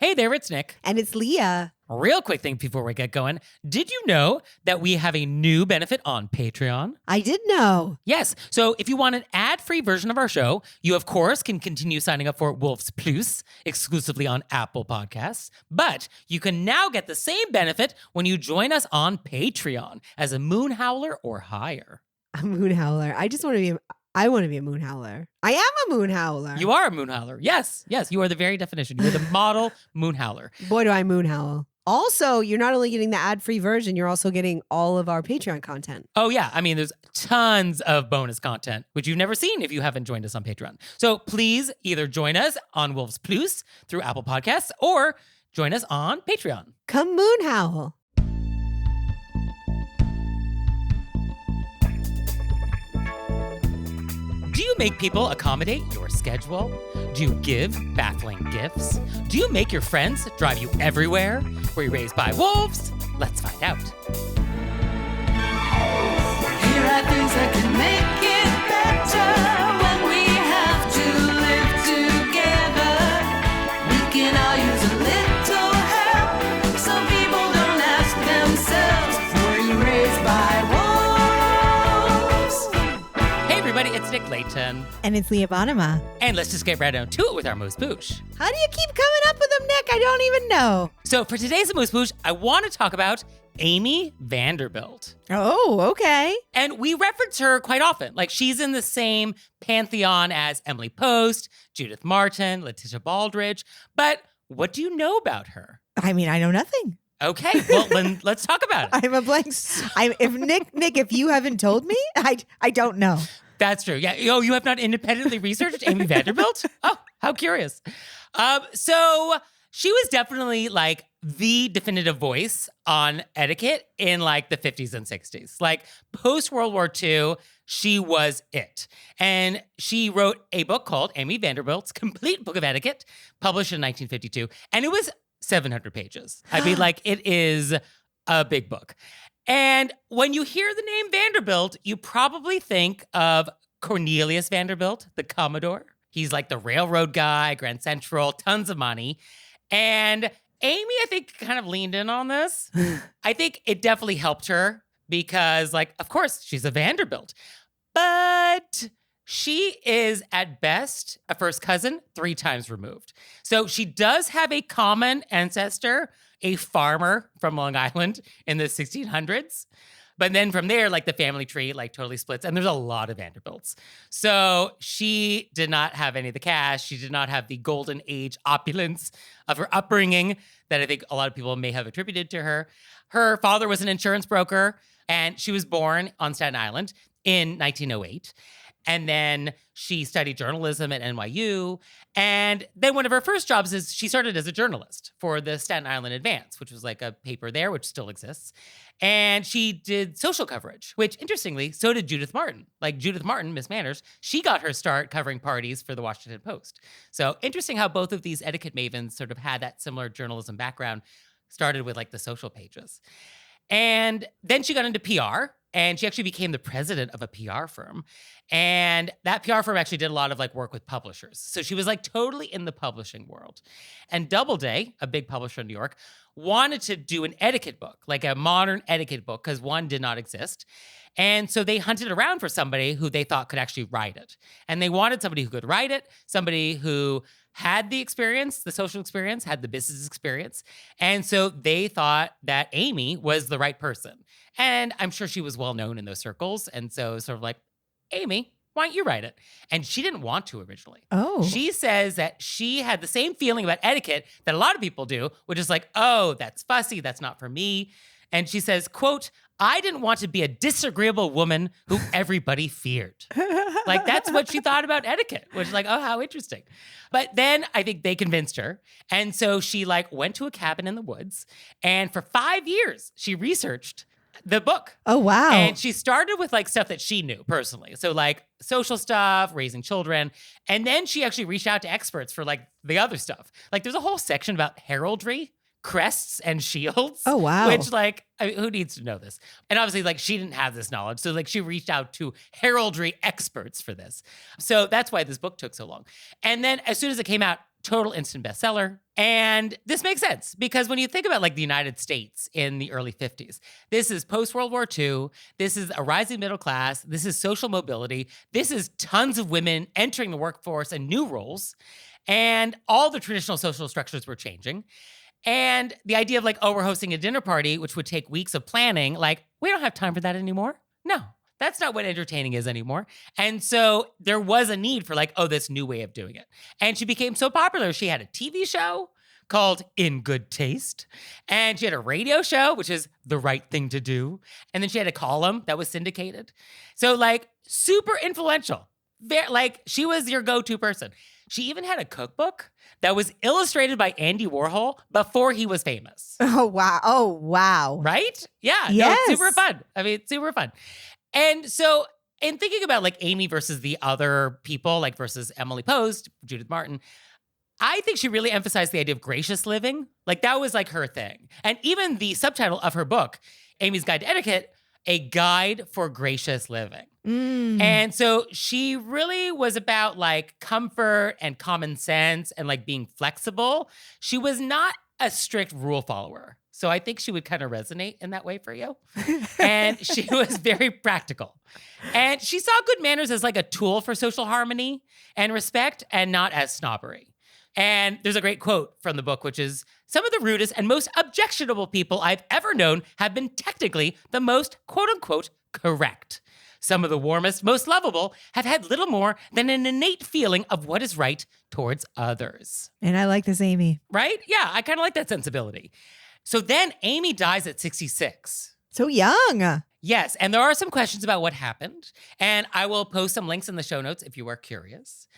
Hey there, it's Nick. And it's Leah. Real quick thing before we get going. Did you know that we have a new benefit on Patreon? I did know. Yes. So if you want an ad-free version of our show, you, of course, can continue signing up for Wolves Plus exclusively on Apple Podcasts. But you can now get the same benefit when you join us on Patreon as a moon howler or higher. A moon howler. I want to be a moon howler. I am a moon howler. You are a moon howler. Yes. Yes. You are the very definition. You are the model moon howler. Boy, do I moon howl. Also, you're not only getting the ad-free version, you're also getting all of our Patreon content. Oh, yeah. I mean, there's tons of bonus content, which you've never seen if you haven't joined us on Patreon. So please either join us on Wolves Plus through Apple Podcasts or join us on Patreon. Come moon howl. Do you make people accommodate your schedule? Do you give baffling gifts? Do you make your friends drive you everywhere? Were you raised by wolves? Let's find out. Here are things that can make it better when we have to live together. We can all use a little help. Some people don't ask themselves, were you raised by wolves? Hey everybody, it's Nick Layton. And it's Leah Bonema. And let's just get right down to it with our AMUSE-BOUCHE. How do you keep coming up with them, Nick? I don't even know. So for today's AMUSE-BOUCHE, I want to talk about Amy Vanderbilt. Oh, okay. And we reference her quite often. Like, she's in the same pantheon as Emily Post, Judith Martin, Letitia Baldridge. But what do you know about her? I mean, I know nothing. Okay, well, then let's talk about it. I'm a blank. If you haven't told me, I don't know. That's true. Yeah. Oh, you have not independently researched Amy Vanderbilt? Oh, how curious. So she was definitely like the definitive voice on etiquette in like the 50s and 60s. Like post World War II, she was it. And she wrote a book called Amy Vanderbilt's Complete Book of Etiquette, published in 1952. And it was 700 pages. I mean, like, it is a big book. And when you hear the name Vanderbilt, you probably think of Cornelius Vanderbilt, the Commodore. He's like the railroad guy, Grand Central, tons of money. And Amy, I think, kind of leaned in on this. I think it definitely helped her because, like, of course, she's a Vanderbilt. But she is, at best, a first cousin 3 times removed. So she does have a common ancestor, a farmer from Long Island in the 1600s. But then from there, like, the family tree, like, totally splits. And there's a lot of Vanderbilts. So she did not have any of the cash. She did not have the golden age opulence of her upbringing that I think a lot of people may have attributed to her. Her father was an insurance broker, and she was born on Staten Island in 1908. And then she studied journalism at NYU. And then one of her first jobs is she started as a journalist for the Staten Island Advance, which was like a paper there, which still exists. And she did social coverage, which interestingly, so did Judith Martin. Like Judith Martin, Miss Manners, she got her start covering parties for the Washington Post. So interesting how both of these etiquette mavens sort of had that similar journalism background, started with like the social pages. And then she got into PR. And she actually became the president of a PR firm. And that PR firm actually did a lot of like work with publishers. So she was like totally in the publishing world. And Doubleday, a big publisher in New York, wanted to do an etiquette book, like a modern etiquette book, because one did not exist. And so they hunted around for somebody who they thought could actually write it. And they wanted somebody who could write it, somebody who had the experience, the social experience, had the business experience. And so they thought that Amy was the right person. And I'm sure she was well known in those circles. And so sort of like, Amy, why don't you write it? And she didn't want to originally. Oh. She says that she had the same feeling about etiquette that a lot of people do, which is like, oh, that's fussy, that's not for me. And she says, quote, I didn't want to be a disagreeable woman who everybody feared. Like, that's what she thought about etiquette, which is like, oh, how interesting. But then I think they convinced her. And so she like went to a cabin in the woods. And for 5 years, she researched the book. Oh, wow. And she started with like stuff that she knew personally. So like social stuff, raising children. And then she actually reached out to experts for like the other stuff. Like there's a whole section about heraldry, crests and shields. Oh, wow. Which like, I mean, who needs to know this? And obviously like she didn't have this knowledge. So like she reached out to heraldry experts for this. So that's why this book took so long. And then as soon as it came out, total instant bestseller. And this makes sense because when you think about like the United States in the early 50s, this is post-World War II. This is a rising middle class. This is social mobility. This is tons of women entering the workforce and new roles. And all the traditional social structures were changing. And the idea of like, oh, we're hosting a dinner party, which would take weeks of planning, like, we don't have time for that anymore. No, that's not what entertaining is anymore. And so there was a need for like, oh, this new way of doing it. And she became so popular. She had a TV show called In Good Taste. And she had a radio show, which is The Right Thing to Do. And then she had a column that was syndicated. So like super influential. Like she was your go-to person. She even had a cookbook that was illustrated by Andy Warhol before he was famous. Oh, wow. Oh, wow. Right? Yeah. Yes. No, it's super fun. I mean, it's super fun. And so in thinking about like Amy versus the other people, like versus Emily Post, Judith Martin, I think she really emphasized the idea of gracious living. Like that was like her thing. And even the subtitle of her book, Amy's Guide to Etiquette, A Guide for Gracious Living. And so she really was about like comfort and common sense and like being flexible. She was not a strict rule follower. So I think she would kind of resonate in that way for you. And she was very practical. And she saw good manners as like a tool for social harmony and respect and not as snobbery. And there's a great quote from the book, which is, some of the rudest and most objectionable people I've ever known have been technically the most quote unquote correct. Some of the warmest, most lovable have had little more than an innate feeling of what is right towards others. And I like this, Amy. Right? Yeah, I kind of like that sensibility. So then Amy dies at 66. So young. Yes, and there are some questions about what happened, and I will post some links in the show notes if you are curious.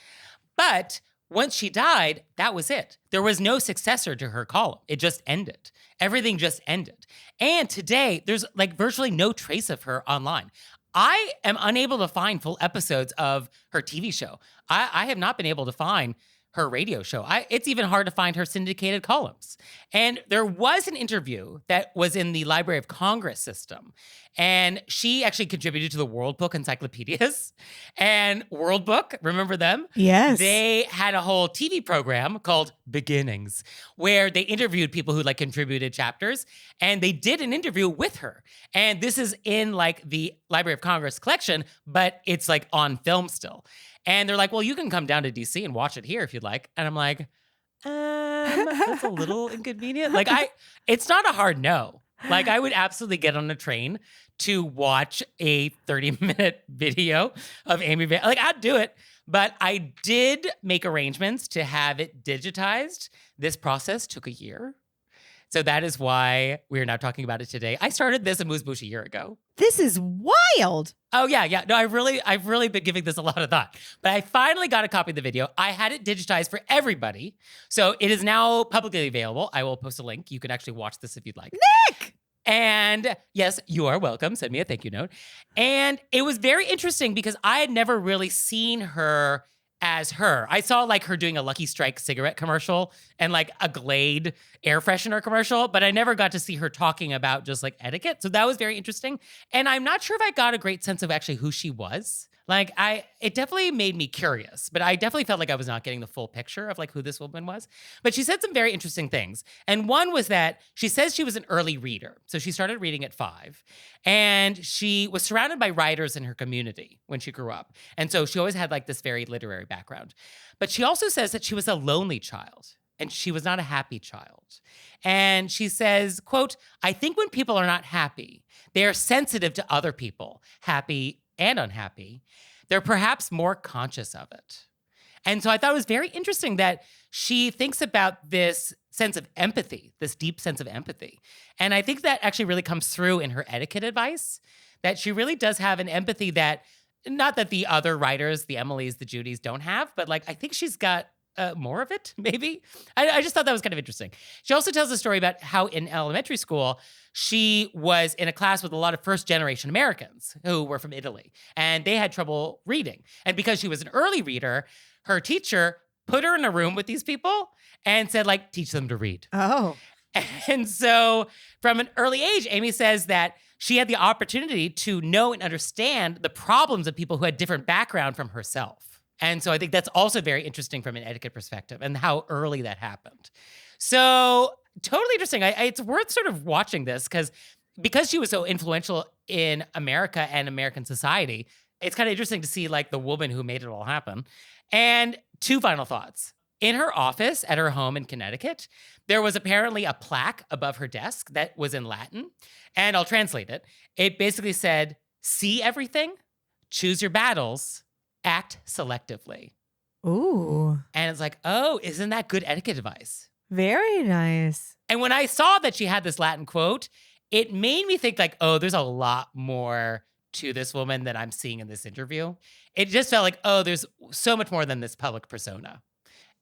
But once she died, that was it. There was no successor to her column. It just ended. Everything just ended. And today, there's like virtually no trace of her online. I am unable to find full episodes of her TV show. I have not been able to find her radio show. It's even hard to find her syndicated columns. And there was an interview that was in the Library of Congress system. And she actually contributed to the World Book encyclopedias. And World Book, remember them? Yes. They had a whole TV program called Beginnings, where they interviewed people who like contributed chapters. And they did an interview with her. And this is in like the Library of Congress collection, but it's like on film still. And they're like, well, you can come down to DC and watch it here if you'd like. And I'm like, that's a little inconvenient. Like it's not a hard no. Like I would absolutely get on a train to watch a 30-minute video of Amy like I'd do it. But I did make arrangements to have it digitized. This process took a year. So that is why we're now talking about it today. I started this AMUSE-BOUCHE a year ago. This is wild. Oh, yeah. No, I've really been giving this a lot of thought. But I finally got a copy of the video. I had it digitized for everybody. So it is now publicly available. I will post a link. You can actually watch this if you'd like. Nick! And yes, you are welcome. Send me a thank you note. And it was very interesting because I had never really seen her as her. I saw like her doing a Lucky Strike cigarette commercial and like a Glade air freshener commercial, but I never got to see her talking about just like etiquette. So that was very interesting. And I'm not sure if I got a great sense of actually who she was. Like it definitely made me curious, but I definitely felt like I was not getting the full picture of like who this woman was. But she said some very interesting things. And one was that she says she was an early reader. So she started reading at 5 and she was surrounded by writers in her community when she grew up. And so she always had like this very literary background. But she also says that she was a lonely child and she was not a happy child. And she says, quote, I think when people are not happy, they are sensitive to other people, happy and unhappy, they're perhaps more conscious of it. And so I thought it was very interesting that she thinks about this sense of empathy, this deep sense of empathy. And I think that actually really comes through in her etiquette advice, that she really does have an empathy that, not that the other writers, the Emilys, the Judys don't have, but like I think she's got more of it, maybe. I just thought that was kind of interesting. She also tells a story about how in elementary school, she was in a class with a lot of first-generation Americans who were from Italy, and they had trouble reading. And because she was an early reader, her teacher put her in a room with these people and said, like, teach them to read. Oh. And so from an early age, Amy says that she had the opportunity to know and understand the problems of people who had different background from herself. And so I think that's also very interesting from an etiquette perspective and how early that happened. So totally interesting. It's worth sort of watching this because she was so influential in America and American society. It's kind of interesting to see like the woman who made it all happen. And two final thoughts. In her office at her home in Connecticut, there was apparently a plaque above her desk that was in Latin. And I'll translate it. It basically said, "See everything, choose your battles, act selectively." Ooh, And it's like, oh, isn't that good etiquette advice? very nice. And when I saw that she had this Latin quote, it made me think like, oh, there's a lot more to this woman that I'm seeing in this interview. It just felt like, oh, there's so much more than this public persona.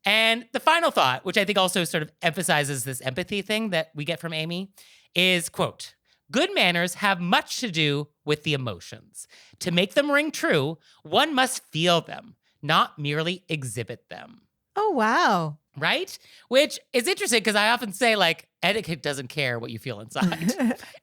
And the final thought, which I think also sort of emphasizes this empathy thing that we get from Amy, is, quote, "Good manners have much to do with the emotions. To make them ring true, one must feel them, not merely exhibit them." Oh, wow. Right? Which is interesting because I often say, like, etiquette doesn't care what you feel inside.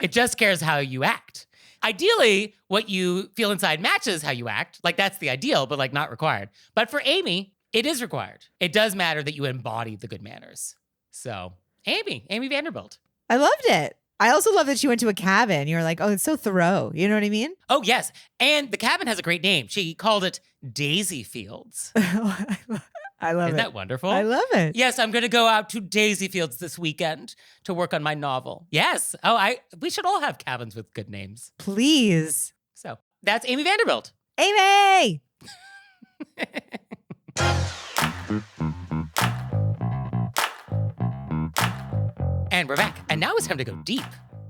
It just cares how you act. Ideally, what you feel inside matches how you act. Like, that's the ideal, but like not required. But for Amy, it is required. It does matter that you embody the good manners. So, Amy Vanderbilt. I loved it. I also love that she went to a cabin. You're like, oh, it's so Thoreau. You know what I mean? Oh, yes. And the cabin has a great name. She called it Daisy Fields. I love Isn't it. that wonderful? I love it. Yes, I'm going to go out to Daisy Fields this weekend to work on my novel. Yes. Oh, we should all have cabins with good names. Please. So that's Amy Vanderbilt. Amy! And we're back. And now it's time to go deep.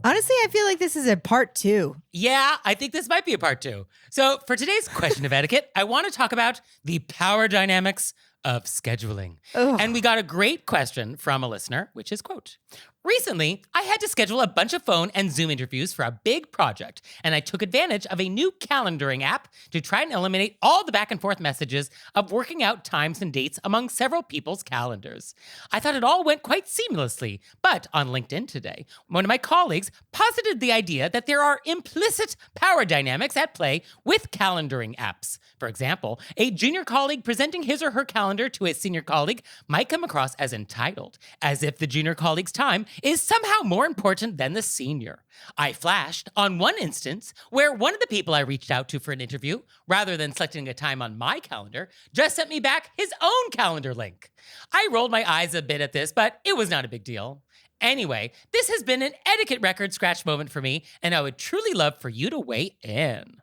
Honestly, I feel like this is a part 2. Yeah, I think this might be a part 2. So for today's question of etiquette, I want to talk about the power dynamics of scheduling. Ugh. And we got a great question from a listener, which is, quote, "Recently, I had to schedule a bunch of phone and Zoom interviews for a big project, and I took advantage of a new calendaring app to try and eliminate all the back and forth messages of working out times and dates among several people's calendars. I thought it all went quite seamlessly, but on LinkedIn today, one of my colleagues posited the idea that there are implicit power dynamics at play with calendaring apps. For example, a junior colleague presenting his or her calendar to a senior colleague might come across as entitled, as if the junior colleague's time is somehow more important than the senior. I flashed on one instance where one of the people I reached out to for an interview, rather than selecting a time on my calendar, just sent me back his own calendar link. I rolled my eyes a bit at this, but it was not a big deal. Anyway, this has been an etiquette record scratch moment for me, and I would truly love for you to weigh in."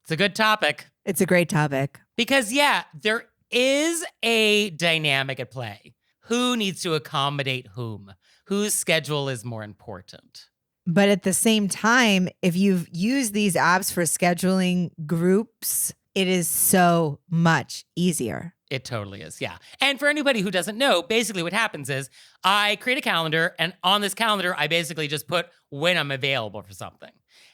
It's a good topic. It's a great topic. Because, yeah, there is a dynamic at play. Who needs to accommodate whom? Whose schedule is more important? But at the same time, if you've used these apps for scheduling groups, it is so much easier. It totally is, yeah. And for anybody who doesn't know, basically what happens is I create a calendar, and on this calendar, I basically just put when I'm available for something.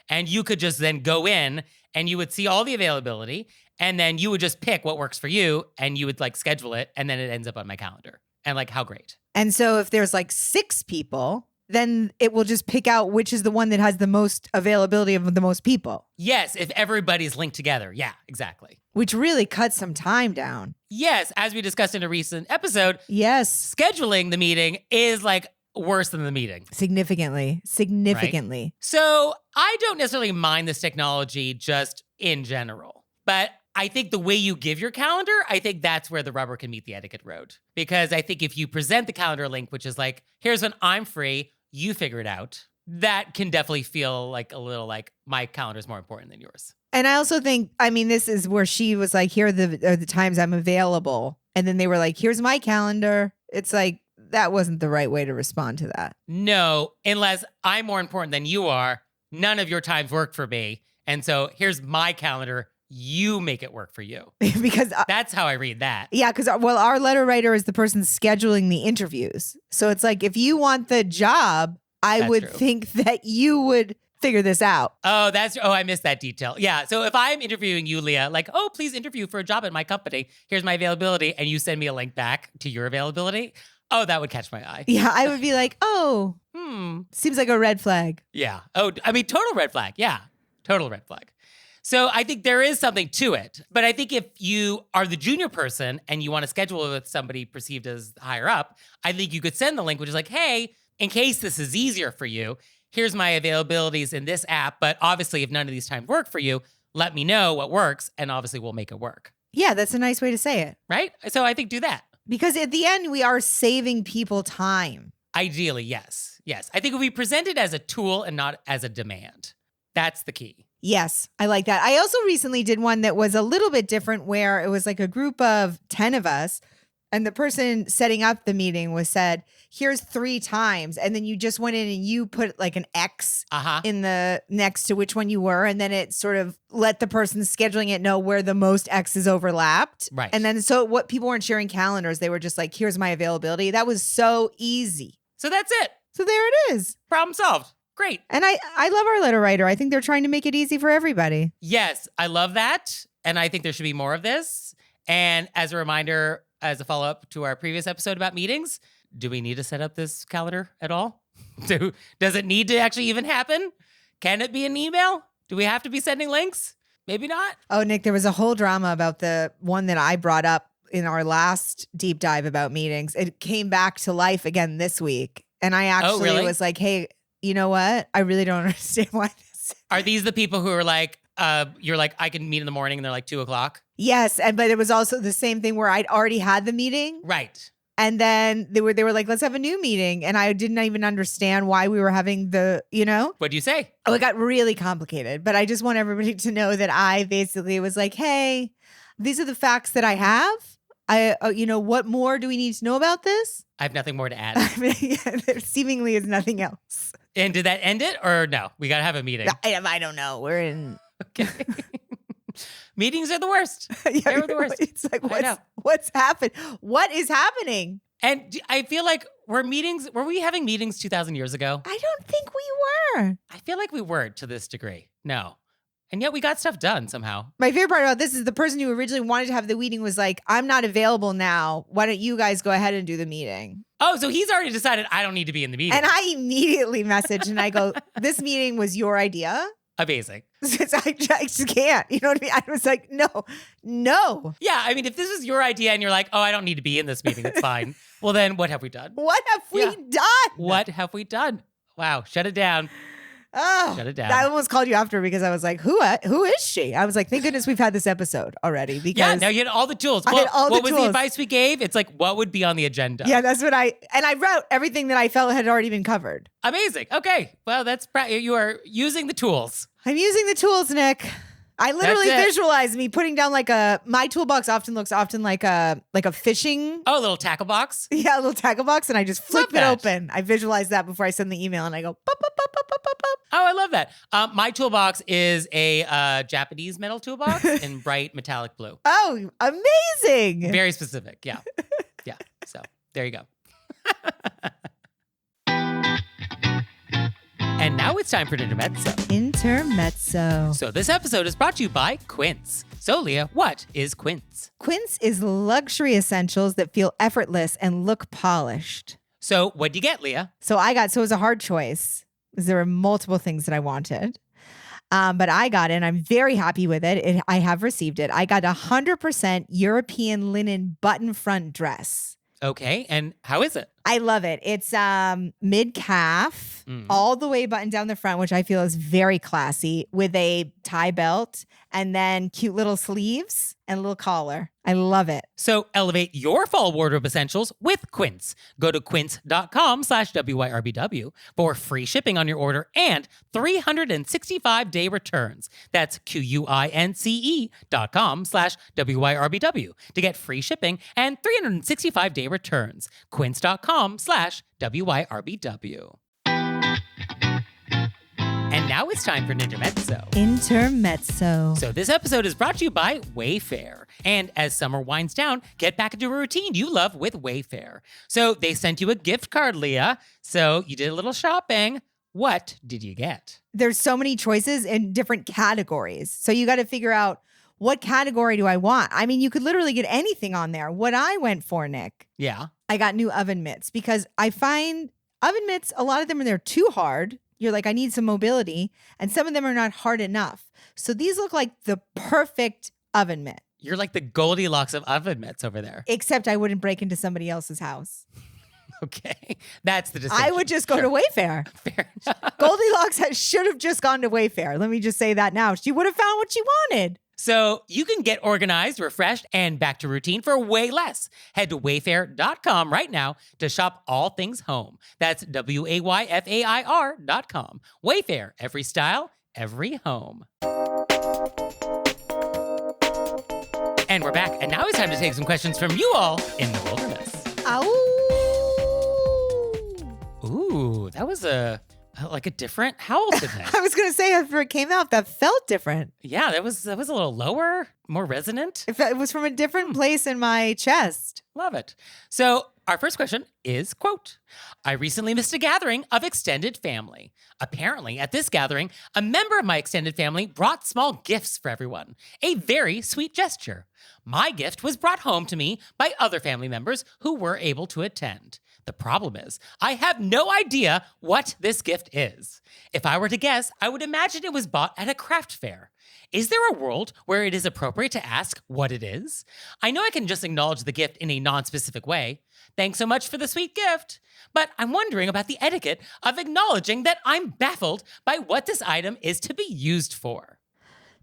And you could just then go in and you would see all the availability, and then you would just pick what works for you, and you would like schedule it, and then it ends up on my calendar. And like, how great. And so if there's like 6 people, then it will just pick out which is the one that has the most availability of the most people, Yes, if everybody's linked together. Yeah, exactly. which really cuts some time down. Yes, as we discussed in a recent episode, Yes, scheduling the meeting is like worse than the meeting. significantly. So I don't necessarily mind this technology just in general, but I think the way you give your calendar, I think that's where the rubber can meet the etiquette road. Because I think if you present the calendar link, which is like, here's when I'm free, you figure it out, that can definitely feel like a little like my calendar is more important than yours. And I also think, I mean, this is where she was like, here are the times I'm available. And then they were like, here's my calendar. It's like, that wasn't the right way to respond to that. No, unless I'm more important than you are, none of your times work for me. And so here's my calendar. You make it work for you. Because That's how I read that. yeah, because well, our letter writer is the person scheduling the interviews. So it's like, if you want the job, I That's would true. think that you would figure this out. Oh, I missed that detail. Yeah. So if I'm interviewing you, Leah, like, oh, please interview for a job at my company. Here's my availability. And you send me a link back to your availability. Oh, that would catch my eye. Yeah, I would be like, oh, Hmm. seems like a red flag. Yeah. Oh, I mean, total red flag. Yeah. Total red flag. So I think there is something to it. But I think if you are the junior person and you want to schedule with somebody perceived as higher up, I think you could send the link, which is like, hey, in case this is easier for you, here's my availabilities in this app. But obviously, if none of these times work for you, let me know what works, and obviously we'll make it work. Yeah, that's a nice way to say it. Right? So I think do that. Because at the end, we are saving people time. Ideally, yes. Yes. I think if we present it as a tool and not as a demand, that's the key. Yes, I like that. I also recently did one that was a little bit different where it was like a group of 10 of us. And the person setting up the meeting was said, here's 3 times. And then you just went in and you put like an X in the next to which one you were. And then it sort of let the person scheduling it know where the most X's overlapped. Right. And then so what people weren't sharing calendars, they were just like, here's my availability. That was so easy. So that's it. So there it is. Problem solved. Great. And I love our letter writer. I think they're trying to make it easy for everybody. Yes, I love that. And I think there should be more of this. And as a reminder, as a follow-up to our previous episode about meetings, do we need to set up this calendar at all? Does it need to actually even happen? Can it be an email? Do we have to be sending links? Maybe not. Oh, Nick, there was a whole drama about the one that I brought up in our last deep dive about meetings. It came back to life again this week. And I actually really? was like, hey, you know what? I really don't understand why this. Are these the people who are like, you're like, I can meet in the morning and they're like 2:00? Yes. But it was also the same thing where I'd already had the meeting. Right. And then they were like, let's have a new meeting. And I didn't even understand why we were having What'd you say? Oh, it got really complicated. But I just want everybody to know that I basically was like, hey, these are the facts that I have. What more do we need to know about this? I have nothing more to add. I mean, there seemingly is nothing else. And did that end it or no? We got to have a meeting. I don't know. We're in. Okay. Meetings are the worst. They're the worst. It's like, what's happened? What is happening? And I feel like were we having meetings 2,000 years ago? I don't think we were. I feel like we were to this degree. No. And yet we got stuff done somehow. My favorite part about this is the person who originally wanted to have the meeting was like, I'm not available now. Why don't you guys go ahead and do the meeting? Oh, so he's already decided I don't need to be in the meeting. And I immediately messaged and I go, this meeting was your idea? Amazing. I just can't. You know what I mean? I was like, no. Yeah, I mean, if this is your idea and you're like, oh, I don't need to be in this meeting, it's fine. Well, then what have we done? What have we done? What have we done? Wow, shut it down. Oh, shut it down. I almost called you after because I was like, who is she? I was like, thank goodness we've had this episode already. Because yeah, now you had all the tools. What was the advice we gave? It's like, what would be on the agenda? Yeah, that's what I wrote everything that I felt had already been covered. Amazing. Okay. Well, you are using the tools. I'm using the tools, Nick. I literally visualize me putting down my toolbox often looks like a fishing. Oh, a little tackle box? Yeah, a little tackle box. And I just flip it open. I visualize that before I send the email and I go, pop, pop, pop, pop, pop, pop, pop. Oh, I love that. My toolbox is a Japanese metal toolbox in bright metallic blue. Oh, amazing. Very specific. Yeah. Yeah. So there you go. And now it's time for Intermezzo. So this episode is brought to you by Quince. So Leah, what is Quince? Quince is luxury essentials that feel effortless and look polished. So what'd you get, Leah? So it was a hard choice. There were multiple things that I wanted. But I got it and I'm very happy with it. I have received it. I got 100% European linen button front dress. Okay. And how is it? I love it. It's mid-calf, all the way buttoned down the front, which I feel is very classy, with a tie belt and then cute little sleeves and a little collar. I love it. So elevate your fall wardrobe essentials with Quince. Go to quince.com/WYRBW for free shipping on your order and 365-day returns. That's QUINCE.com/WYRBW to get free shipping and 365-day returns. Quince.com/WYRBW. And now it's time for Intermezzo. So this episode is brought to you by Wayfair. And as summer winds down, get back into a routine you love with Wayfair. So they sent you a gift card, Leah. So you did a little shopping. What did you get? There's so many choices in different categories. So you got to figure out, what category do I want? I mean, you could literally get anything on there. What I went for, Nick. Yeah. I got new oven mitts because I find oven mitts, a lot of them, they're too hard you're like, I need some mobility. And some of them are not hard enough. So these look like the perfect oven mitt. You're like the Goldilocks of oven mitts over there. Except I wouldn't break into somebody else's house. Okay. That's the distinction. I would just go to Wayfair. Fair enough. Goldilocks should have just gone to Wayfair. Let me just say that now. She would have found what she wanted. So you can get organized, refreshed, and back to routine for way less. Head to wayfair.com right now to shop all things home. That's WAYFAIR.com. Wayfair, every style, every home. And we're back, and now it's time to take some questions from you all in the wilderness. Ow. Ooh, that was like a different howl today. I was going to say, after it came out, that felt different. Yeah, that was a little lower, more resonant. It was from a different place in my chest. Love it. So our first question is, quote, I recently missed a gathering of extended family. Apparently, at this gathering, a member of my extended family brought small gifts for everyone. A very sweet gesture. My gift was brought home to me by other family members who were able to attend. The problem is, I have no idea what this gift is. If I were to guess, I would imagine it was bought at a craft fair. Is there a world where it is appropriate to ask what it is? I know I can just acknowledge the gift in a non-specific way. Thanks so much for the sweet gift. But I'm wondering about the etiquette of acknowledging that I'm baffled by what this item is to be used for.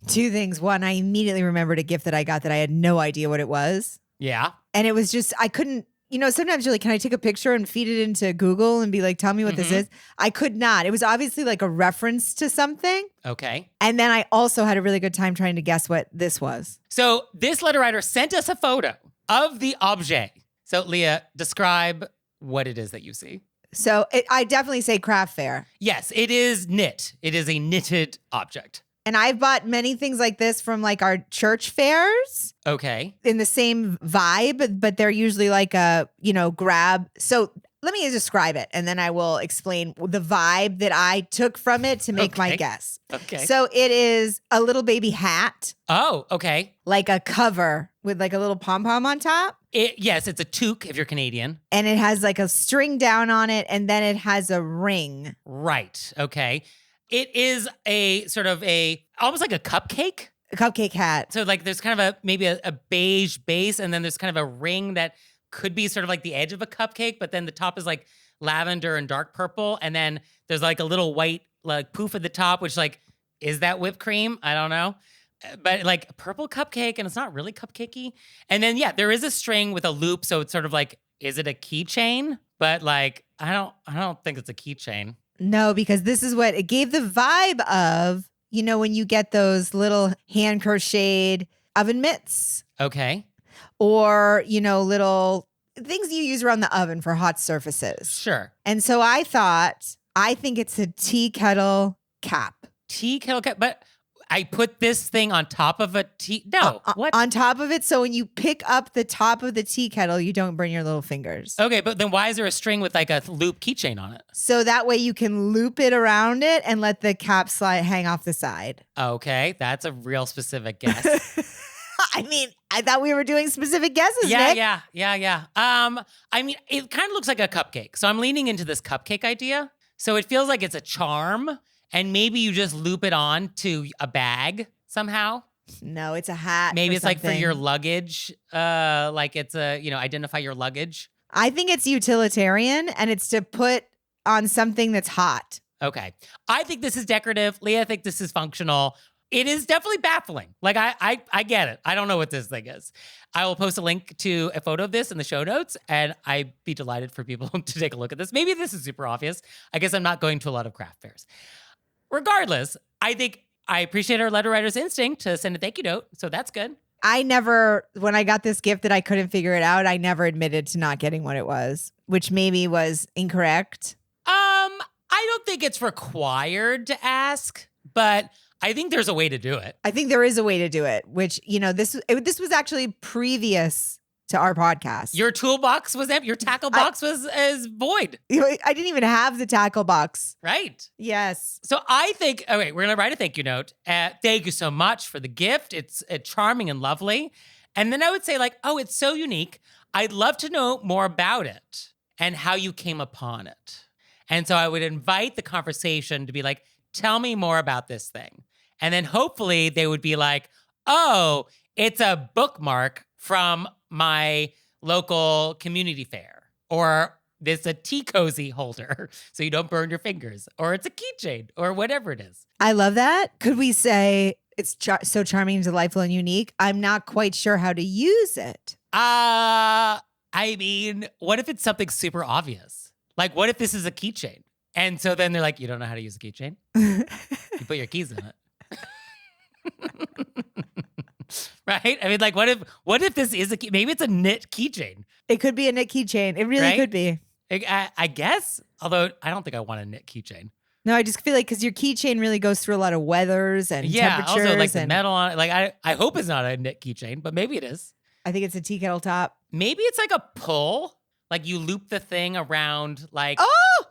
Two things. One, I immediately remembered a gift that I got that I had no idea what it was. Yeah. And it was just, I couldn't, sometimes you're like, can I take a picture and feed it into Google and be like, tell me what this is? I could not. It was obviously like a reference to something. Okay. And then I also had a really good time trying to guess what this was. So this letter writer sent us a photo of the objet. So Leah, describe what it is that you see. So I definitely say craft fair. Yes, it is knit. It is a knitted object. And I've bought many things like this from like our church fairs Okay. in the same vibe, but they're usually like a, grab. So let me describe it and then I will explain the vibe that I took from it to make my Okay. guess. Okay. So it is a little baby hat, Oh, okay. like a cover with like a little pom-pom on top. Yes, it's a toque if you're Canadian. And it has like a string down on it and then it has a ring. Right. Okay. It is a sort of almost like a cupcake. A cupcake hat. So like there's kind of maybe a beige base and then there's kind of a ring that could be sort of like the edge of a cupcake, but then the top is like lavender and dark purple. And then there's like a little white like poof at the top, which like, is that whipped cream? I don't know. But like a purple cupcake and it's not really cupcakey. And then, yeah, there is a string with a loop. So it's sort of like, is it a keychain? But like, I don't think it's a keychain. No, because this is what it gave the vibe of, when you get those little hand crocheted oven mitts Okay. or, little things you use around the oven for hot surfaces. Sure. And so I think it's a tea kettle cap. Tea kettle cap, but I put this thing on top of a tea. No, what? On top of it. So when you pick up the top of the tea kettle, you don't burn your little fingers. Okay, but then why is there a string with like a loop keychain on it? So that way you can loop it around it and let the cap slide hang off the side. Okay, that's a real specific guess. I mean, I thought we were doing specific guesses, Nick. Yeah. I mean, it kind of looks like a cupcake. So I'm leaning into this cupcake idea. So it feels like it's a charm. And maybe you just loop it on to a bag somehow. No, it's a hat. Maybe or it's like for something. your luggage. Like it's identify your luggage. I think it's utilitarian and it's to put on something that's hot. Okay. I think this is decorative. Leah, I think this is functional. It is definitely baffling. Like I get it. I don't know what this thing is. I will post a link to a photo of this in the show notes, and I'd be delighted for people to take a look at this. Maybe this is super obvious. I guess I'm not going to a lot of craft fairs. Regardless, I think I appreciate our letter writer's instinct to send a thank you note, so that's good. When I got this gift that I couldn't figure it out, I never admitted to not getting what it was, which maybe was incorrect. I don't think it's required to ask, but I think there's a way to do it. I think there is a way to do it, which, this was actually previous to our podcast. Your toolbox was empty. Your tackle box was void. I didn't even have the tackle box. Right. Yes. So I think, okay, we're going to write a thank you note. Thank you so much for the gift. It's charming and lovely. And then I would say like, oh, it's so unique. I'd love to know more about it and how you came upon it. And so I would invite the conversation to be like, tell me more about this thing. And then hopefully they would be like, oh, it's a bookmark from my local community fair. Or it's a tea cozy holder so you don't burn your fingers. Or it's a keychain or whatever it is. I love that. Could we say it's so charming, delightful, and unique? I'm not quite sure how to use it. I mean, what if it's something super obvious? Like, what if this is a keychain? And so then they're like, you don't know how to use a keychain? You put your keys in it. Right? I mean, like, what if this is a key? Maybe it's a knit keychain. It could be a knit keychain. It really Right? could be. I guess, although I don't think I want a knit keychain. No, I just feel like because your keychain really goes through a lot of weathers and temperatures. Also like the and metal on it. Like, I hope it's not a knit keychain, but maybe it is. I think it's a tea kettle top. Maybe it's like a pull. Like you loop the thing around like. Oh,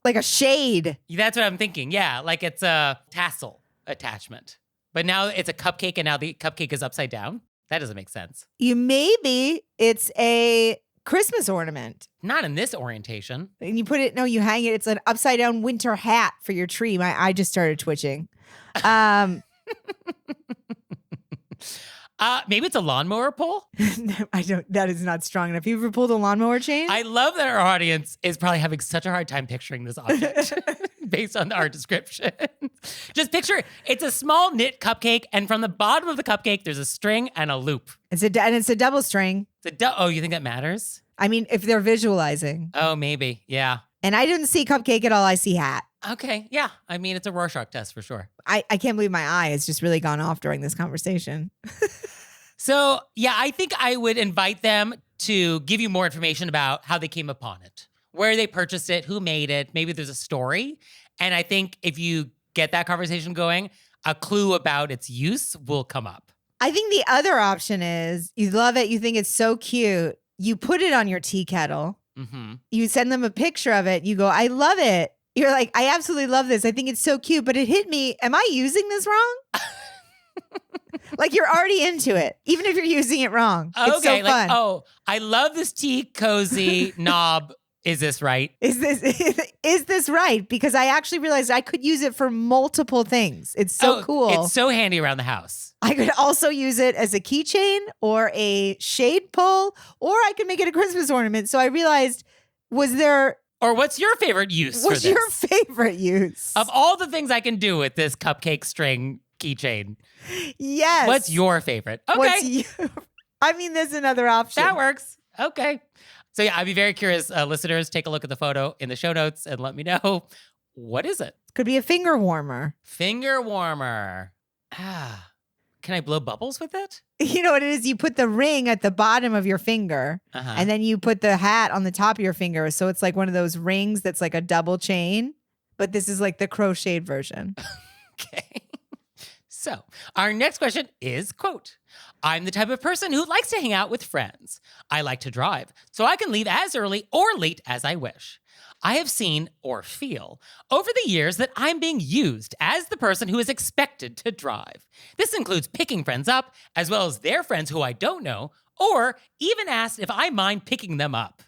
like a shade. That's what I'm thinking. Yeah, like it's a tassel attachment. But now it's a cupcake and now the cupcake is upside down. That doesn't make sense. Maybe it's a Christmas ornament. Not in this orientation. And you you hang it. It's an upside down winter hat for your tree. My eye just started twitching. Maybe it's a lawnmower pole. That is not strong enough. You ever pulled a lawnmower chain? I love that our audience is probably having such a hard time picturing this object based on our description. Just picture it's a small knit cupcake, and from the bottom of the cupcake, there's a string and a loop. It's a double string. Oh, you think that matters? I mean, if they're visualizing. Oh, maybe. Yeah. And I didn't see cupcake at all. I see hat. Okay. Yeah. I mean, it's a Rorschach test for sure. I can't believe my eye has just really gone off during this conversation. So, yeah, I think I would invite them to give you more information about how they came upon it, where they purchased it, who made it. Maybe there's a story. And I think if you get that conversation going, a clue about its use will come up. I think the other option is you love it. You think it's so cute. You put it on your tea kettle. Mm-hmm. You send them a picture of it. You go, I love it. You're like, I absolutely love this. I think it's so cute, but it hit me. Am I using this wrong? Like you're already into it, even if you're using it wrong. It's so fun. Oh, I love this tea cozy knob. Is this right? Is this right? Because I actually realized I could use it for multiple things. It's so cool. It's so handy around the house. I could also use it as a keychain or a shade pull, or I could make it a Christmas ornament. So I realized, Or what's your favorite use for this? What's your favorite use? Of all the things I can do with this cupcake string keychain. Yes. What's your favorite? Okay. I mean, there's another option. That works. Okay. So yeah, I'd be very curious. Listeners, take a look at the photo in the show notes and let me know, what is it? Could be a finger warmer. Finger warmer. Can I blow bubbles with it? You know what it is? You put the ring at the bottom of your finger, and then you put the hat on the top of your finger. So it's like one of those rings that's like a double chain, but this is like the crocheted version. Okay. So our next question is, quote, I'm the type of person who likes to hang out with friends. I like to drive, so I can leave as early or late as I wish. I have seen or feel over the years that I'm being used as the person who is expected to drive. This includes picking friends up, as well as their friends who I don't know, or even asked if I mind picking them up.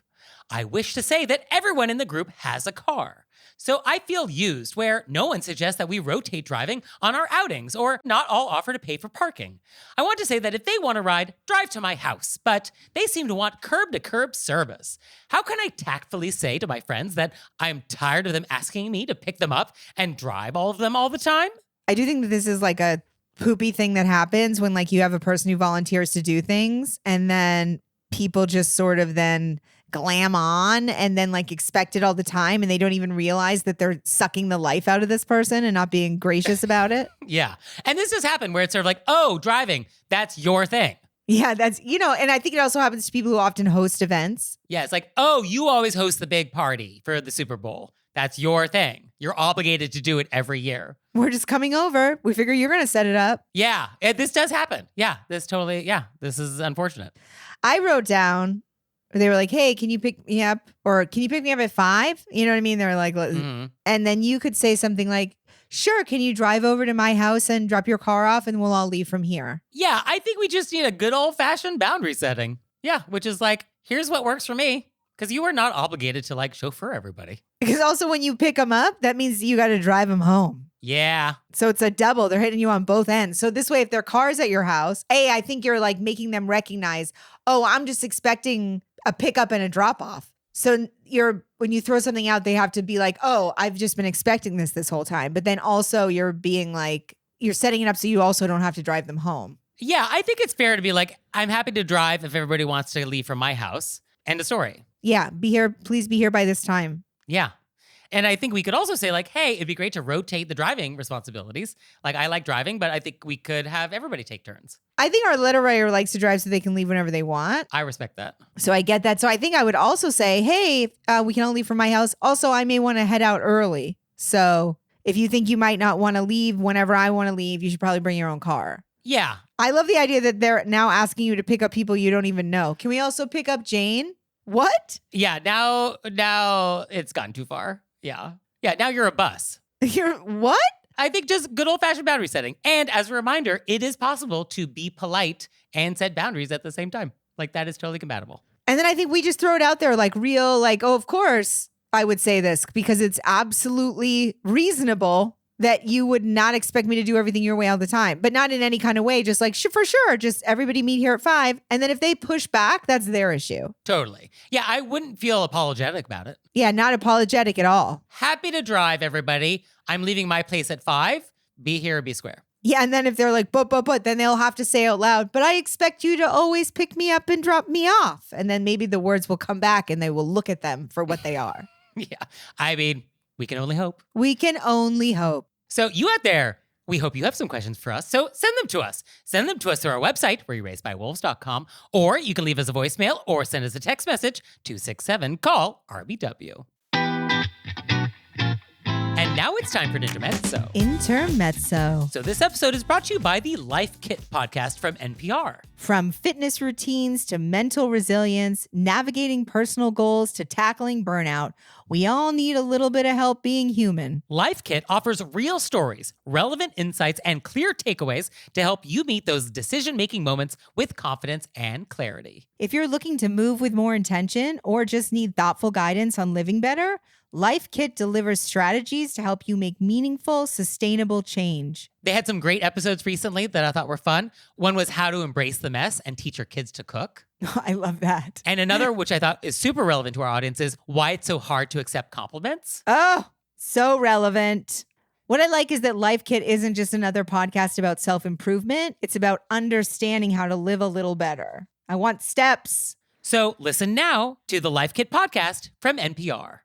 I wish to say that everyone in the group has a car. So I feel used where no one suggests that we rotate driving on our outings or not all offer to pay for parking. I want to say that if they want to ride, drive to my house, but they seem to want curb-to-curb service. How can I tactfully say to my friends that I'm tired of them asking me to pick them up and drive all of them all the time? I do think that this is like a poopy thing that happens when like you have a person who volunteers to do things and then people just sort of then glam on and then like expect it all the time and they don't even realize that they're sucking the life out of this person and not being gracious about it. Yeah. And this has happened where it's sort of like, oh, driving, that's your thing. Yeah, that's, and I think it also happens to people who often host events. Yeah, it's like, oh, you always host the big party for the Super Bowl. That's your thing. You're obligated to do it every year. We're just coming over. We figure you're going to set it up. Yeah, this does happen. Yeah, this is unfortunate. I wrote down, they were like, hey, can you pick me up? Or can you pick me up at 5? You know what I mean? They were like, and then you could say something like, sure, can you drive over to my house and drop your car off and we'll all leave from here? Yeah, I think we just need a good old fashioned boundary setting. Yeah, which is like, here's what works for me. Because you are not obligated to like chauffeur everybody. Because also when you pick them up, that means you got to drive them home. Yeah. So it's a double. They're hitting you on both ends. So this way, if their car's at your house, I think you're like making them recognize, oh, I'm just expecting a pickup and a drop off. So when you throw something out, they have to be like, oh, I've just been expecting this whole time. But then also you're being like, you're setting it up so you also don't have to drive them home. Yeah, I think it's fair to be like, I'm happy to drive if everybody wants to leave from my house. End of story. Yeah, be here. Please be here by this time. Yeah. And I think we could also say like, hey, it'd be great to rotate the driving responsibilities. Like I like driving, but I think we could have everybody take turns. I think our letter writer likes to drive so they can leave whenever they want. I respect that. So I get that. So I think I would also say, hey, we can all leave from my house. Also, I may want to head out early. So if you think you might not want to leave whenever I want to leave, you should probably bring your own car. Yeah. I love the idea that they're now asking you to pick up people you don't even know. Can we also pick up Jane? What? Yeah, now it's gone too far. Yeah. Yeah, now you're a bus. You're what? I think just good old-fashioned boundary setting. And as a reminder, it is possible to be polite and set boundaries at the same time. Like that is totally compatible. And then I think we just throw it out there like real, like, oh, of course I would say this because it's absolutely reasonable that you would not expect me to do everything your way all the time, but not in any kind of way. Just like, for sure, just everybody meet here at 5. And then if they push back, that's their issue. Totally. Yeah, I wouldn't feel apologetic about it. Yeah, not apologetic at all. Happy to drive, everybody. I'm leaving my place at 5. Be here or be square. Yeah, and then if they're like, but, then they'll have to say out loud, but I expect you to always pick me up and drop me off. And then maybe the words will come back and they will look at them for what they are. Yeah, I mean, we can only hope. We can only hope. So you out there, we hope you have some questions for us. So send them to us. Send them to us through our website, wereraisedbywolves.com, or you can leave us a voicemail or send us a text message, 267-CALL-RBW. And now it's time for an intermezzo. Intermezzo. So this episode is brought to you by the Life Kit podcast from NPR. From fitness routines to mental resilience, navigating personal goals to tackling burnout, we all need a little bit of help being human. Life Kit offers real stories, relevant insights, and clear takeaways to help you meet those decision-making moments with confidence and clarity. If you're looking to move with more intention or just need thoughtful guidance on living better, Life Kit delivers strategies to help you make meaningful, sustainable change. They had some great episodes recently that I thought were fun. One was how to embrace the mess and teach your kids to cook. I love that. And another, which I thought is super relevant to our audience, is why it's so hard to accept compliments. Oh, so relevant. What I like is that Life Kit isn't just another podcast about self-improvement. It's about understanding how to live a little better. I want steps. So listen now to the Life Kit podcast from NPR.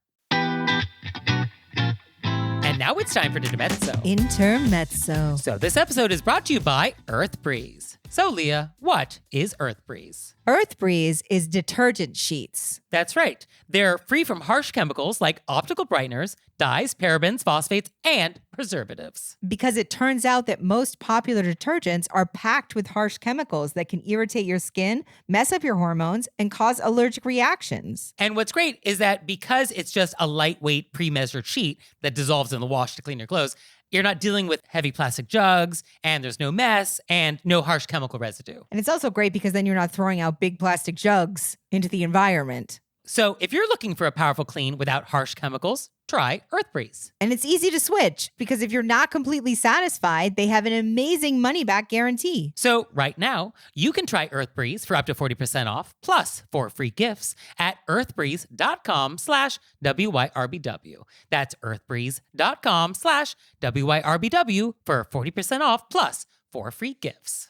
And now it's time for Intermezzo. Intermezzo. So this episode is brought to you by Earth Breeze. So Leah, what is Earth Breeze? Earth Breeze is detergent sheets. That's right. They're free from harsh chemicals like optical brighteners, dyes, parabens, phosphates, and preservatives. Because it turns out that most popular detergents are packed with harsh chemicals that can irritate your skin, mess up your hormones, and cause allergic reactions. And what's great is that because it's just a lightweight, pre-measured sheet that dissolves in the wash to clean your clothes, you're not dealing with heavy plastic jugs, and there's no mess, and no harsh chemical residue. And it's also great because then you're not throwing out big plastic jugs into the environment. So if you're looking for a powerful clean without harsh chemicals, try Earth Breeze. And it's easy to switch because if you're not completely satisfied, they have an amazing money-back guarantee. So right now, you can try Earth Breeze for up to 40% off, plus 4 free gifts at earthbreeze.com/WYRBW. That's earthbreeze.com/WYRBW for 40% off, plus 4 free gifts.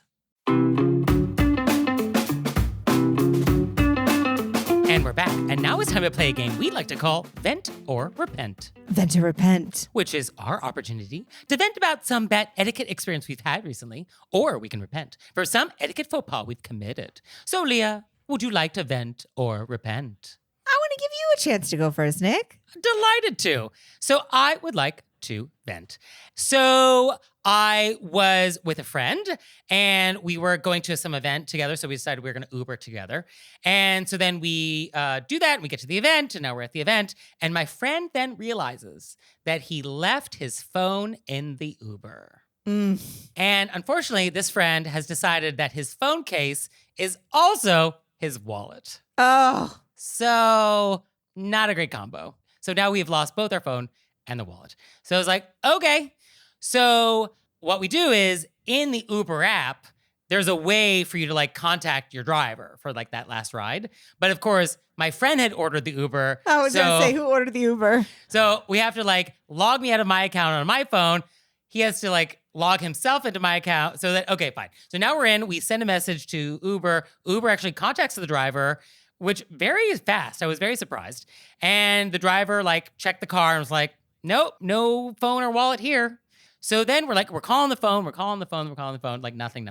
And we're back, and now it's time to play a game we like to call Vent or Repent, Vent or repent. which is our opportunity to vent about some bad etiquette experience we've had recently, or we can repent for some etiquette faux pas we've committed. So, Leah, would you like to vent or repent? I want to give you a chance to go first, Nick. Delighted to. So I would like to vent. So I was with a friend and we were going to some event together. So we decided we were going to Uber together. And so then we do that and we get to the event and now we're at the event. And my friend then realizes that he left his phone in the Uber. And unfortunately, this friend has decided that his phone case is also his wallet. Oh, So not a great combo. So now we've lost both our phone and the wallet. So I was like, okay. So what we do is in the Uber app, there's a way for you to like contact your driver for like that last ride. But of course, my friend had ordered the Uber. I was gonna say, who ordered the Uber? So we have to like log me out of my account on my phone. He has to like log himself into my account so that, okay, fine. So now we're in, we send a message to Uber. Uber actually contacts the driver, which very fast. I was very surprised. And the driver like checked the car and was like, nope, no phone or wallet here. So then we're calling the phone, like nothing.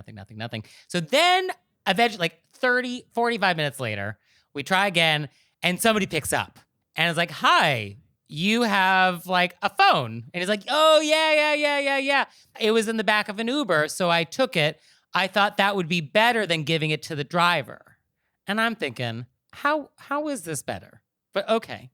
So then eventually, like 30, 45 minutes later, we try again and somebody picks up and it's like, hi, you have like a phone. And he's like, oh, yeah. It was in the back of an Uber, so I took it. I thought that would be better than giving it to the driver. And I'm thinking, how is this better? But okay.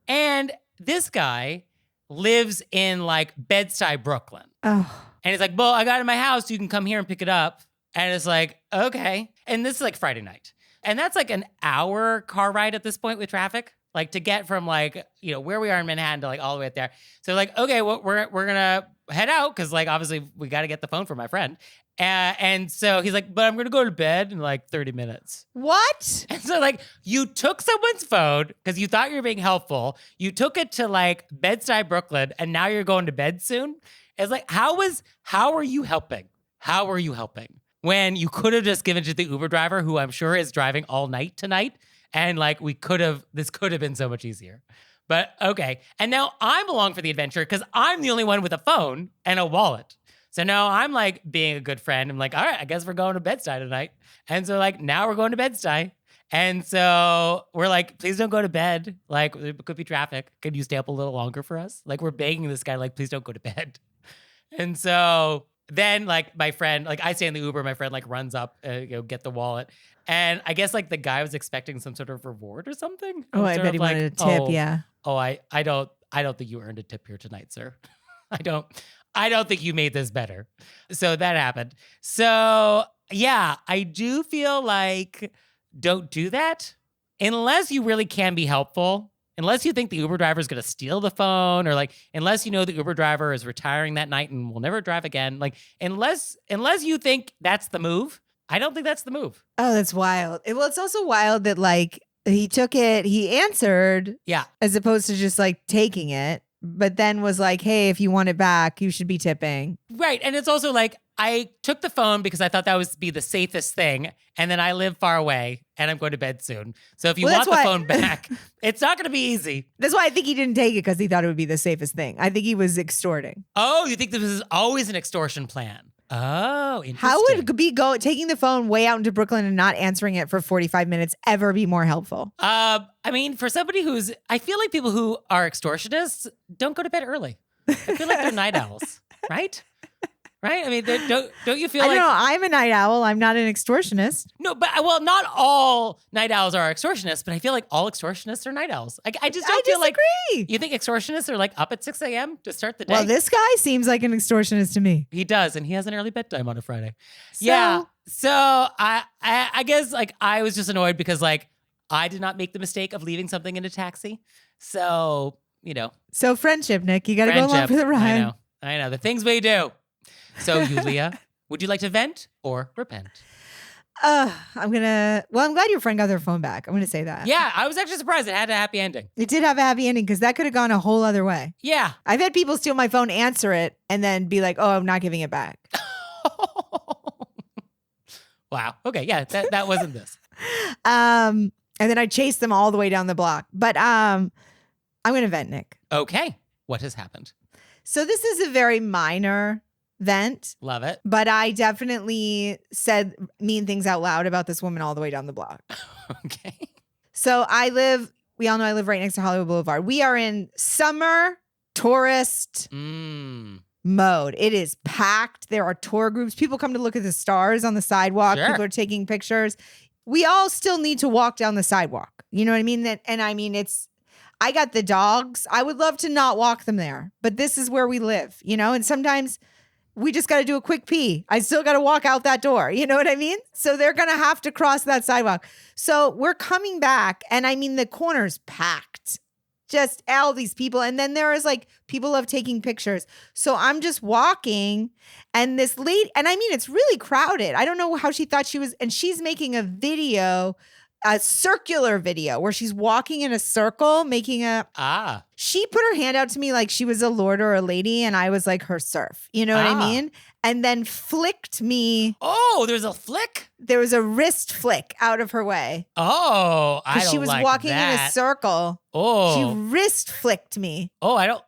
And this guy lives in like Bed-Stuy, Brooklyn. Oh. And he's like, well, I got it in my house. You can come here and pick it up. And it's like, okay. And this is like Friday night. And that's like an hour car ride at this point with traffic, like to get from like, you know, where we are in Manhattan to like all the way up there. So like, okay, well, we're going to head out because like, obviously we got to get the phone for my friend. And so he's like, but I'm going to go to bed in like 30 minutes. What? And so like you took someone's phone because you thought you were being helpful. You took it to like Bed-Stuy, Brooklyn, and now you're going to bed soon. It's like, how are you helping? How are you helping? When you could have just given it to the Uber driver, who I'm sure is driving all night tonight. And like this could have been so much easier. But okay. And now I'm along for the adventure because I'm the only one with a phone and a wallet. So now I'm like being a good friend. I'm like, all right, I guess we're going to Bed-Stuy tonight. And so like now we're going to Bed-Stuy. And so we're like, please don't go to bed. Like there could be traffic. Could you stay up a little longer for us? Like we're begging this guy, like, please don't go to bed. And so then like my friend, like I stay in the Uber, my friend like runs up, get the wallet. And I guess like the guy was expecting some sort of reward or something. Oh, I bet he wanted a tip. Yeah. Oh, I don't think you earned a tip here tonight, sir. I don't think you made this better. So that happened. So yeah, I do feel like don't do that unless you really can be helpful. Unless you think the Uber driver is going to steal the phone, or like, unless you know the Uber driver is retiring that night and will never drive again. Like, unless you think that's the move, I don't think that's the move. Oh, that's wild. Well, it's also wild that like he took it, he answered, Yeah. as opposed to just like taking it, but then was like, hey, if you want it back, you should be tipping. Right. And it's also like, I took the phone because I thought that would be the safest thing. And then I live far away and I'm going to bed soon. So if you want the phone back, it's not going to be easy. That's why I think he didn't take it, because he thought it would be the safest thing. I think he was extorting. Oh, you think this is always an extortion plan? Oh, interesting. How would taking the phone way out into Brooklyn and not answering it for 45 minutes ever be more helpful? I mean, for somebody I feel like people who are extortionists don't go to bed early. I feel like they're night owls, right? Right? I mean, don't you feel I like... don't know. I'm a night owl. I'm not an extortionist. No, but well, not all night owls are extortionists, but I feel like all extortionists are night owls. I just don't feel like... You think extortionists are like up at 6 a.m. to start the day? Well, this guy seems like an extortionist to me. He does, and he has an early bedtime on a Friday. So- Yeah. So I guess like I was just annoyed because like I did not make the mistake of leaving something in a taxi. So, you know. So friendship, Nick. You got to go along for the ride. I know. The ththings we do. So, Yulia, would you like to vent or repent? I'm glad your friend got their phone back. I'm going to say that. Yeah, I was actually surprised it had a happy ending. It did have a happy ending, because that could have gone a whole other way. Yeah. I've had people steal my phone, answer it, and then be like, oh, I'm not giving it back. Wow. Okay. Yeah, that wasn't this. And then I chased them all the way down the block. But I'm going to vent, Nick. Okay. What has happened? So this is a very minor vent, Love it. but I definitely said mean things out loud about this woman all the way down the block. Okay. So we all know I live right next to Hollywood Boulevard. We are in summer tourist mode. It is packed. There are tour groups. People come to look at the stars on the sidewalk. Sure. People are taking pictures. We all still need to walk down the sidewalk. You know what I mean? And I mean, I got the dogs. I would love to not walk them there, but this is where we live, you know? And sometimes we just got to do a quick pee. I still got to walk out that door. You know what I mean? So they're going to have to cross that sidewalk. So we're coming back. And I mean, the corner's packed. Just all these people. And then there is like people love taking pictures. So I'm just walking and this lady, and I mean, it's really crowded. I don't know how she thought she was. And she's making a video, a circular video where she's walking in a circle, making a, she put her hand out to me like she was a lord or a lady. And I was like her serf. You know what I mean? And then flicked me. Oh, there's a flick? There was a wrist flick out of her way. Oh, I don't she was like walking in that. a circle. Oh. She wrist flicked me. Oh, I don't.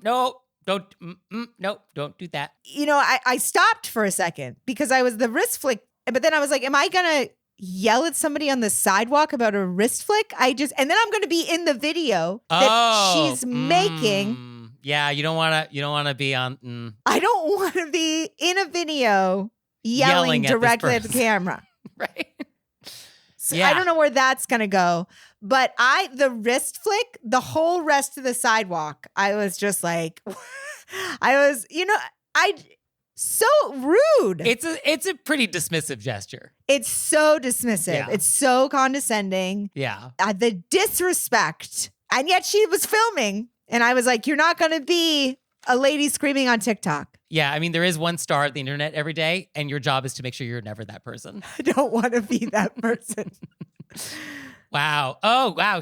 No, don't do that. You know, I stopped for a second because I was the wrist flick. But then I was like, am I going to yell at somebody on the sidewalk about a wrist flick? And then I'm going to be in the video that she's making. Yeah, you don't want to be on. I don't want to be in a video yelling directly at the camera. Right. So I don't know where that's going to go. But the wrist flick, the whole rest of the sidewalk, I was just like, so rude. It's a pretty dismissive gesture. It's so dismissive. Yeah. It's so condescending. Yeah. The disrespect. And yet she was filming. And I was like, you're not going to be a lady screaming on TikTok. Yeah, I mean, there is one star at the internet every day, and your job is to make sure you're never that person. I don't want to be that person. Wow. Oh, wow.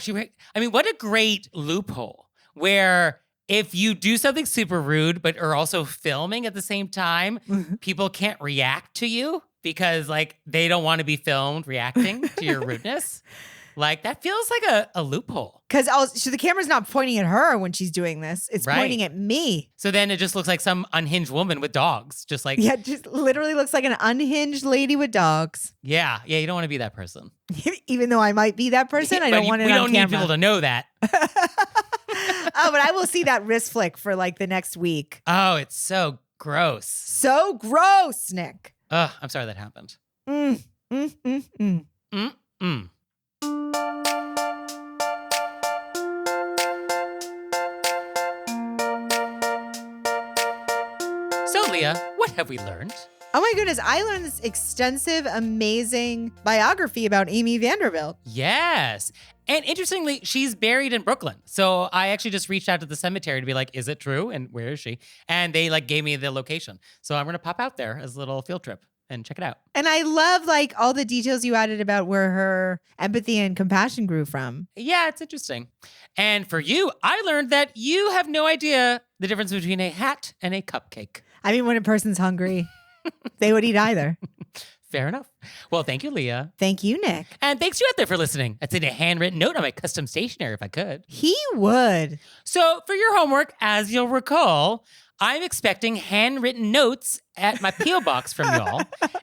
What a great loophole where if you do something super rude, but are also filming at the same time, people can't react to you because, like, they don't want to be filmed reacting to your rudeness. Like, that feels like a loophole. Because the camera's not pointing at her when she's doing this. It's pointing at me. So then it just looks like some unhinged woman with dogs. Just like... Yeah, just literally looks like an unhinged lady with dogs. Yeah, you don't want to be that person. Even though I might be that person, I don't want it on camera. We don't need people to know that. Oh, but I will see that wrist flick for like the next week. Oh, it's so gross. So gross, Nick. Ugh, I'm sorry that happened. So, Leah, what have we learned? Oh my goodness, I learned this extensive, amazing biography about Amy Vanderbilt. Yes. And interestingly, she's buried in Brooklyn. So I actually just reached out to the cemetery to be like, is it true? And where is she? And they like gave me the location. So I'm going to pop out there as a little field trip and check it out. And I love like all the details you added about where her empathy and compassion grew from. Yeah, it's interesting. And for you, I learned that you have no idea the difference between a hat and a cupcake. I mean, when a person's hungry, they would eat either. Fair enough. Well, thank you, Leah. Thank you, Nick. And thanks you out there for listening. I'd send a handwritten note on my custom stationery if I could. He would. So for your homework, as you'll recall, I'm expecting handwritten notes at my P.O. box from y'all.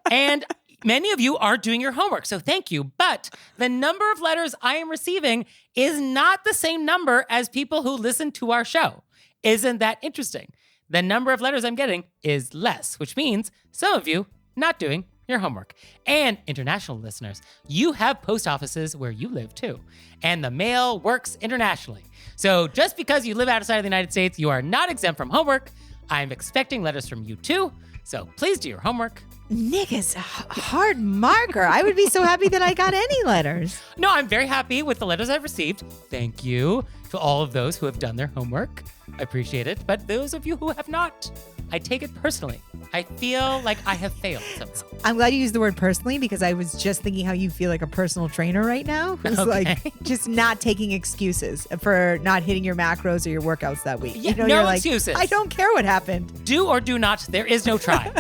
And many of you are doing your homework, so thank you. But the number of letters I am receiving is not the same number as people who listen to our show. Isn't that interesting? The number of letters I'm getting is less, which means some of you not doing your homework. And international listeners, you have post offices where you live too. And the mail works internationally. So just because you live outside of the United States, you are not exempt from homework. I'm expecting letters from you too. So please do your homework. Nick is a hard marker. I would be so happy that I got any letters. No, I'm very happy with the letters I've received. Thank you to all of those who have done their homework. I appreciate it. But those of you who have not, I take it personally. I feel like I have failed somehow. I'm glad you used the word personally because I was just thinking how you feel like a personal trainer right now who's like just not taking excuses for not hitting your macros or your workouts that week. Yeah, you know, no you're like, excuses. I don't care what happened. Do or do not. There is no try.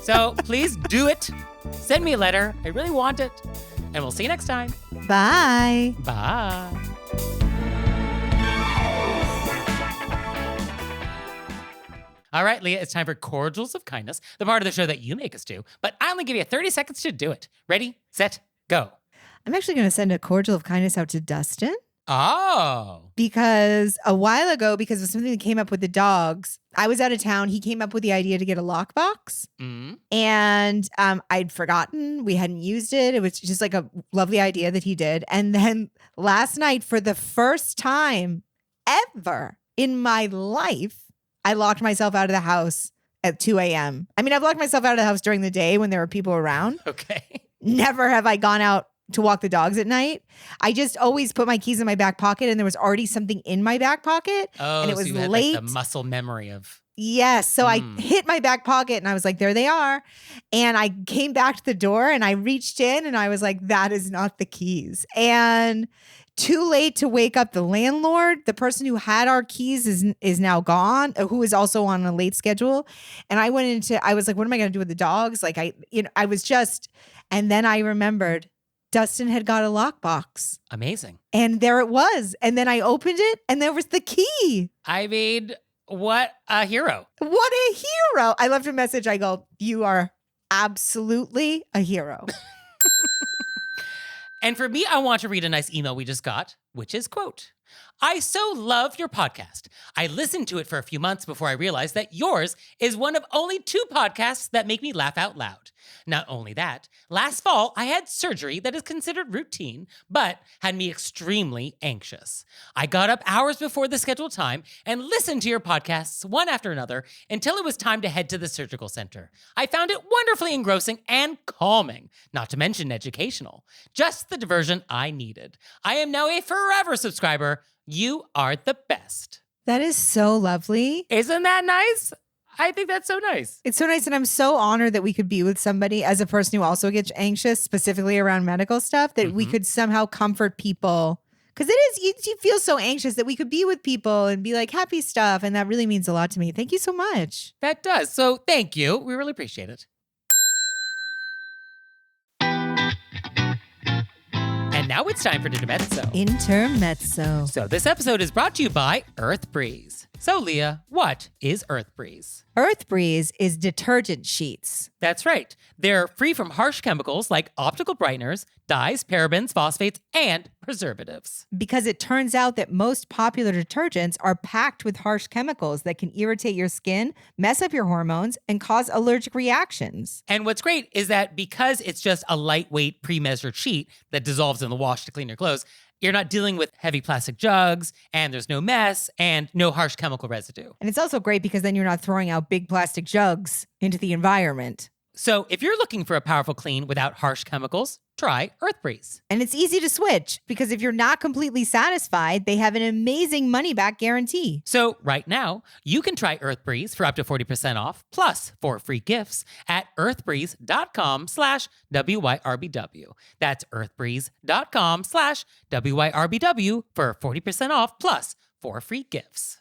So please do it. Send me a letter. I really want it. And we'll see you next time. Bye. Bye. All right, Leah, it's time for Cordials of Kindness, the part of the show that you make us do. But I only give you 30 seconds to do it. Ready, set, go. I'm actually going to send a cordial of kindness out to Dustin. Oh. Because a while ago, because of something that came up with the dogs, I was out of town. He came up with the idea to get a lockbox. And I'd forgotten. We hadn't used it. It was just like a lovely idea that he did. And then last night, for the first time ever in my life, I locked myself out of the house at 2 a.m. I mean, I've locked myself out of the house during the day when there were people around. Okay. Never have I gone out to walk the dogs at night. I just always put my keys in my back pocket, and there was already something in my back pocket. Oh, and it was so you had late. like the muscle memory of. Yes. So I hit my back pocket and I was like, there they are. And I came back to the door and I reached in and I was like, that is not the keys. And too late to wake up the landlord. The person who had our keys is now gone, who is also on a late schedule. And I was like, what am I going to do with the dogs? Like I was just, and then I remembered Dustin had got a lockbox. Amazing. And there it was. And then I opened it and there was the key. I mean, what a hero. What a hero. I left a message. I go, you are absolutely a hero. And for me, I want to read a nice email we just got, which is, quote, I so love your podcast. I listened to it for a few months before I realized that yours is one of only 2 podcasts that make me laugh out loud. Not only that, last fall, I had surgery that is considered routine, but had me extremely anxious. I got up hours before the scheduled time and listened to your podcasts one after another until it was time to head to the surgical center. I found it wonderfully engrossing and calming, not to mention educational. Just the diversion I needed. I am now a forever subscriber. You are the best. That is so lovely. Isn't that nice? I think that's so nice. It's so nice. And I'm so honored that we could be with somebody as a person who also gets anxious, specifically around medical stuff, that we could somehow comfort people. Because it is, you feel so anxious that we could be with people and be like happy stuff. And that really means a lot to me. Thank you so much. That does. So thank you. We really appreciate it. And now it's time for Intermezzo. Intermezzo. So this episode is brought to you by Earth Breeze. So Leah, what is Earth Breeze? Earth Breeze is detergent sheets. That's right. They're free from harsh chemicals like optical brighteners, dyes, parabens, phosphates, and preservatives. Because it turns out that most popular detergents are packed with harsh chemicals that can irritate your skin, mess up your hormones, and cause allergic reactions. And what's great is that because it's just a lightweight pre-measured sheet that dissolves in the wash to clean your clothes, you're not dealing with heavy plastic jugs, and there's no mess, and no harsh chemical residue. And it's also great because then you're not throwing out big plastic jugs into the environment. So if you're looking for a powerful clean without harsh chemicals, try Earth Breeze. And it's easy to switch because if you're not completely satisfied, they have an amazing money-back guarantee. So right now, you can try Earth Breeze for up to 40% off, plus 4 free gifts at earthbreeze.com/WYRBW. That's earthbreeze.com/WYRBW for 40% off, plus 4 free gifts.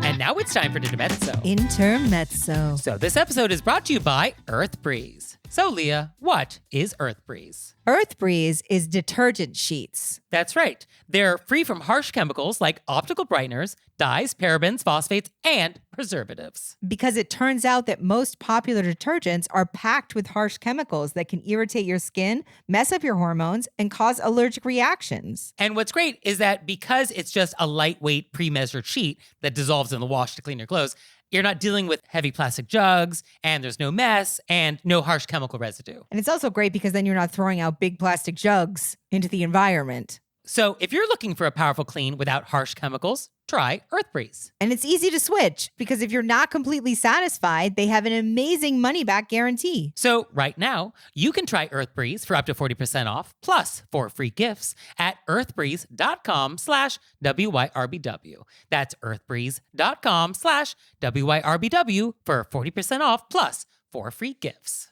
And now it's time for Intermezzo. Intermezzo. So this episode is brought to you by Earth Breeze. So Leah, what is Earth Breeze? Earth Breeze is detergent sheets. That's right. They're free from harsh chemicals like optical brighteners, dyes, parabens, phosphates, and preservatives. Because it turns out that most popular detergents are packed with harsh chemicals that can irritate your skin, mess up your hormones, and cause allergic reactions. And what's great is that because it's just a lightweight pre-measured sheet that dissolves in the wash to clean your clothes, you're not dealing with heavy plastic jugs, and there's no mess, and no harsh chemical residue. And it's also great because then you're not throwing out big plastic jugs into the environment. So if you're looking for a powerful clean without harsh chemicals, try Earth Breeze. And it's easy to switch because if you're not completely satisfied, they have an amazing money-back guarantee. So right now, you can try Earth Breeze for up to 40% off, plus 4 free gifts at earthbreeze.com/WYRBW. That's earthbreeze.com/WYRBW for 40% off, plus 4 free gifts.